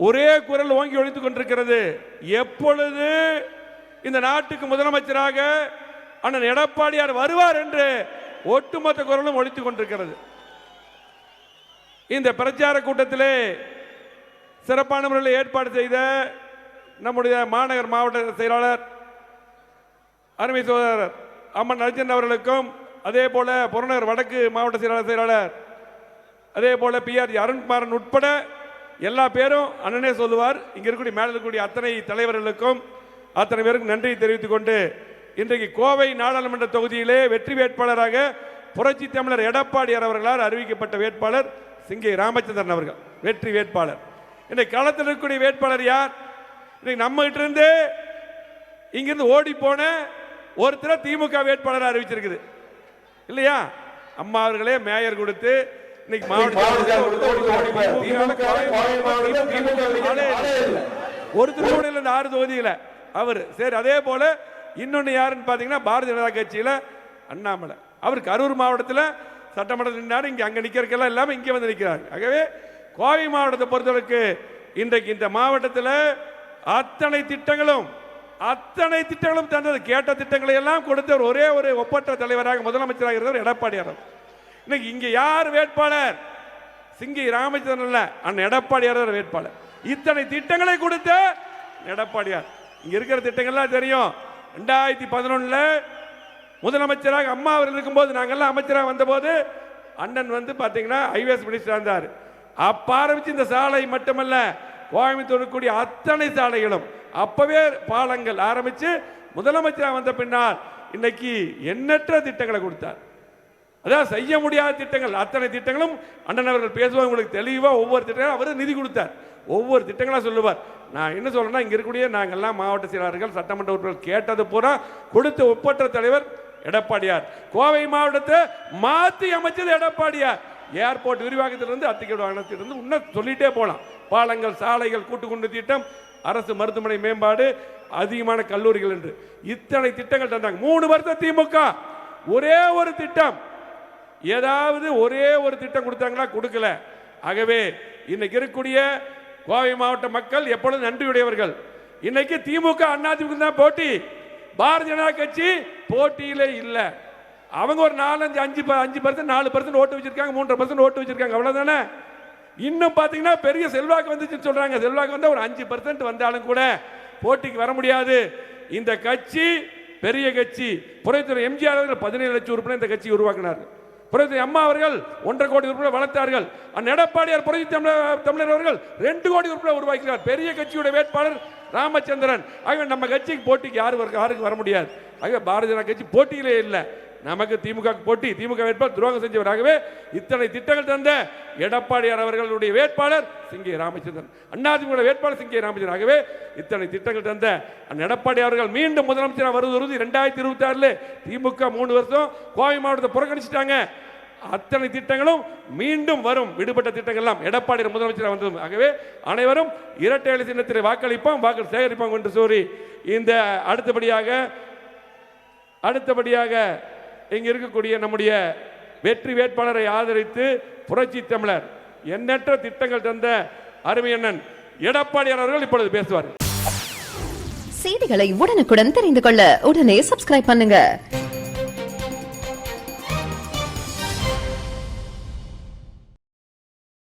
ஒரே குரல் ஓங்கி ஒலித்துக் கொண்டிருக்கிறது. எப்பொழுது இந்த நாட்டுக்கு முதலமைச்சராக அண்ணன் எடப்பாடியார் வருவார் என்று ஒட்டுமொத்த குரலும் ஒலித்துக் கொண்டிருக்கிறது. இந்த பிரச்சார கூட்டத்திலே சிறப்பான முறையில் ஏற்பாடு செய்த நம்முடைய மாநகர் மாவட்ட செயலாளர் அருமை சகோதரர் அம்மன் அர்ஜுன் அவர்களுக்கும், அதே போல புறநகர் வடக்கு மாவட்ட செயலாளர் அதே போல பிஆர் அருண்குமாரன் உட்பட எல்லா பேரும் அண்ணனே சொல்லுவார். இங்க இருக்கக்கூடிய மேல இருக்கக்கூடிய அத்தனை தலைவர்களுக்கும் அத்தனை பேருக்கும் நன்றி தெரிவித்துக் கொண்டு, இன்றைக்கு கோவை நாடாளுமன்ற தொகுதியிலே வெற்றி வேட்பாளராக புரட்சி தமிழர் எடப்பாடியார் அவர்களால் அறிவிக்கப்பட்ட வேட்பாளர் சிங்கை ராமச்சந்திரன் அவர்கள் வெற்றி வேட்பாளர். இன்றைக்கு களத்தில் இருக்கக்கூடிய வேட்பாளர் யார்? இன்னைக்கு நம்ம கிட்ட இருந்து இங்கிருந்து ஓடி போன ஒருத்தர் திமுக வேட்பாளர் அறிவிச்சிருக்குது இல்லையா? அம்மா அவர்களே மேயர் கொடுத்து இன்னைக்கு ஒருத்தர் 6 தொகுதியில அவர் சரி. அதே போல இன்னொன்னு யாருன்னு பாத்தீங்கன்னா பாரதிய ஜனதா கட்சியில அண்ணாமலை, அவர் கரூர் மாவட்டத்தில் சட்டமன்றத்தில் நின்றார். இங்க அங்க நிக்கிறதுக்கெல்லாம் இல்லாம இங்க வந்து நிற்கிறார். ஆகவே கோவை மாவட்டத்தை பொறுத்தவரைக்கு இன்றைக்கு இந்த மாவட்டத்தில் அத்தனை திட்டங்களும் தந்தது. கேட்ட திட்டங்களை எல்லாம் கொடுத்த ஒரே ஒரு ஒப்பற்ற தலைவராக முதலமைச்சராக இருந்தவர் எடப்பாடியார். இன்னைக்கு இங்க யார் வேட்பாளர்? சிங்கை ராமச்சந்திரன் அண்ணன் எடப்பாடியார் வேட்பாளர். இத்தனை திட்டங்களை கொடுத்த எடப்பாடியார். இங்க இருக்கிற திட்டங்கள்லாம் தெரியும். 2011 முதலமைச்சராக அம்மா அவர்கள் இருக்கும்போது நாங்கெல்லாம் அமைச்சராக வந்தபோது அண்ணன் வந்து பாத்தீங்கன்னா ஹைவேஸ் மினிஸ்டர் இருந்தார். அப்ப ஆரம்பிச்சு இந்த சாலை மட்டுமல்ல, கோயம்புத்தூர் கூடிய அத்தனை சாலைகளும் அப்பவே பாலங்கள் ஆரம்பிச்சு முதலமைச்சராக வந்த பின்னால் இன்னைக்கு எண்ணற்ற திட்டங்களை கொடுத்தார். அதாவது செய்ய முடியாத திட்டங்கள் அத்தனை திட்டங்களும் அண்ணன் அவர்கள் பேசுவாங்க. உங்களுக்கு தெளிவா ஒவ்வொரு திட்டங்களும் அவர் நிதி கொடுத்தார். ஒவ்வொரு திட்டங்களா சொல்லுவார். நான் என்ன சொல்றேன்னா, இங்க இருக்கக்கூடிய நாங்கெல்லாம் மாவட்ட செயலாளர்கள் சட்டமன்ற உறுப்பினர்கள் கேட்டது பூரா கொடுத்த ஒப்பற்ற தலைவர் எடப்பாடியார். கோவை மாவட்டத்தை மாற்றி அமைச்சது எடப்பாடியார். ஏர்போர்ட் விரிவாக்கத்திலிருந்து அத்திக்கடை வாகனத்திலிருந்து இன்னும் சொல்லிட்டே போலாம். பாலங்கள், சாலைகள், கூட்டுக்குண்டு திட்டம், அரசு மருத்துவமனை மேம்பாடு, அதிகமான கல்லூரிகள் என்று இத்தனை திட்டங்கள் தந்தாங்க. 3 வருஷம் திமுக ஒரே ஒரு திட்டம், ஏதாவது ஒரே ஒரு திட்டம் கொடுத்தாங்களா? கொடுக்கல. ஆகவே இன்னைக்கு இருக்கக்கூடிய கோவை மாவட்ட மக்கள் எப்பொழுதும் நன்றியுடையவர்கள். இன்னைக்கு திமுக அதிமுக தான் போட்டி, பாரதிய ஜனதா கட்சி போட்டியிலே இல்ல. அவங்க ஒரு 4-5% 4% ஓட்டு வச்சிருக்காங்க, 3% ஓட்டு வச்சிருக்காங்க, அவ்வளவுதானே. இன்னும் பாத்தீங்கன்னா பெரிய செல்வாக்கு வந்துச்சுன்னு சொல்றாங்க. செல்வாக்கு வந்தா ஒரு 5% வந்தாலும் கூட போட்டிக்கு வர முடியாது. இந்த கட்சி பெரிய கட்சி. புரட்சித்தலைவர் எம்ஜிஆர் அவர்கள் 17 லட்சம் உறுப்பினர் இந்த கட்சியை உருவாக்கினார்கள். புரட்சித்தலைவர் அம்மா அவர்கள் 1.5 கோடி உறுப்பினர் வளர்த்தார்கள். எடப்பாடியார் புரட்சி தமிழர் அவர்கள் 2 கோடி உறுப்பினர் உருவாக்கினார். பெரிய கட்சியுடைய வேட்பாளர் ராமச்சந்திரன். ஆக நம்ம கட்சிக்கு போட்டிக்கு யாருக்கு வர முடியாது. ஆக பாரதிய ஜனதா கட்சி போட்டியிலே இல்லை. நமக்கு திமுக போட்டி. திமுக வேட்பாளர் துரோகம் செஞ்சவராகவே இத்தனை திட்டங்கள் தந்த எடப்பாடியார் அவர்களுடைய வேட்பாளர் சிங்கை ராமச்சந்திரன், அதிமுக வேட்பாளர் சிங்கை ராமச்சந்திரன். ஆகவே இத்தனை திட்டங்கள் தந்த எடப்பாடி அவர்கள் மீண்டும் முதலமைச்சராக வருவது 2026 திமுக 3 வருஷம் கோவை மாவட்டத்தை புறக்கணிச்சிட்டாங்க. அத்தனை திட்டங்களும் மீண்டும் வரும். விடுபட்ட திட்டங்கள் எல்லாம் எடப்பாடி முதலமைச்சராக வந்தது. ஆகவே அனைவரும் இரட்டை இலை சின்னத்தில் வாக்களிப்போம், வாக்கு சேகரிப்போம் என்று சொல்லி இந்த அடுத்தபடியாக இங்க இருக்கக்கூடிய நம்முடைய வெற்றி வேட்பாளரை ஆதரித்து புரட்சி தமிழர் எண்ணற்ற திட்டங்கள் தந்த அருமையண்ணன் எடப்பாடியார் அவர்கள் இப்பொழுது பேசுவார். செய்திகளை உடனுக்குடன் தெரிந்து கொள்ள உடனே சப்ஸ்கிரைப் பண்ணுங்க.